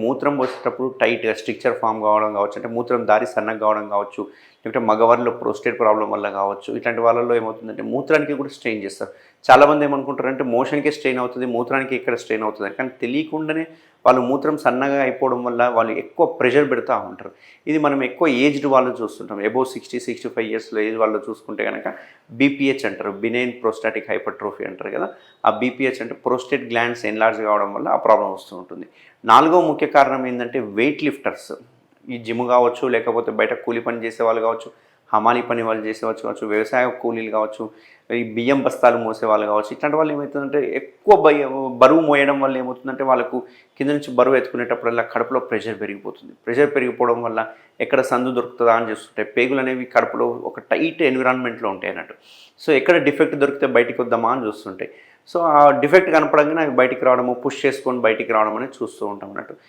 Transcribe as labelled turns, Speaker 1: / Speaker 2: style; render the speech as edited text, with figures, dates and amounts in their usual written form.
Speaker 1: మూత్రం పోసేటప్పుడు టైట్‌గా stricture form కావడం కావచ్చు, అంటే మూత్రం దారి సన్నగా కావడం కావచ్చు, లేకపోతే మగవారిలో ప్రోస్టేట్ ప్రాబ్లమ్ వల్ల కావచ్చు. ఇట్లాంటి వాళ్ళలో ఏమవుతుందంటే మూత్రానికి కూడా స్ట్రెయిన్ చేస్తారు. చాలామంది ఏమనుకుంటారంటే మోషన్‌కే స్ట్రెయిన్ అవుతది, మూత్రానికి ఎక్కడ స్ట్రెయిన్ అవుతదని. కానీ తెలియకుండానే వాళ్ళు మూత్రం సన్నగా అయిపోవడం వల్ల వాళ్ళు ఎక్కువ ప్రెషర్ పెడతా ఉంటారు. ఇది మనం ఎక్కువ ఏజ్డ్ వాళ్ళు చూస్తుంటాం. అబోవ్ 60, 65 ఇయర్స్‌లో ఏజ్ వాళ్ళు చూసుకుంటే గనక బీపీహెచ్ అంటారు. బినైన్ ప్రోస్టాటిక్ హైపర్ట్రోఫీ అంటారు కదా! ఆ బీపీహెచ్ అంటే ప్రోస్టేట్ గ్లాండ్స్ ఎన్‌లార్జ్ కావడం వల్ల ఆ ప్రాబ్లమ్ వస్తూ ఉంటుంది. నాలుగో ముఖ్య కారణం ఏందంటే వెయిట్ లిఫ్టర్స్. ఈ జిమ్ కావచ్చు, లేకపోతే బయట కూలి పని చేసేవాళ్ళు కావచ్చు, హమాలీ పని వాళ్ళు చేసేవచ్చు కావచ్చు, వ్యవసాయ కూలీలు కావచ్చు, ఈ బియ్యం బస్తాలు మోసేవాళ్ళు కావచ్చు. ఇట్లాంటి వాళ్ళు ఏమవుతుందంటే ఎక్కువ బరువు మోయడం వల్ల ఏమవుతుందంటే వాళ్ళకు కింద నుంచి బరువు ఎత్తుకునేటప్పుడల్లా కడుపులో ప్రెషర్ పెరిగిపోతుంది. ప్రెషర్ పెరిగిపోవడం వల్ల ఎక్కడ సందు దొరుకుతదా అని చూస్తుంటాయి. పేగులు అనేవి కడుపులో ఒక టైట్ ఎన్విరాన్మెంట్‌లో ఉంటాయి అన్నట్టు. సో ఎక్కడ డిఫెక్ట్ దొరికితే బయటికి వద్దామా అని చూస్తుంటాయి. సో ఆ డిఫెక్ట్ కనపడంగానే అవి బయటికి రావడము, పుష్ చేసుకొని బయటికి రావడం అనేది చూస్తూ ఉంటాం అన్నట్టు.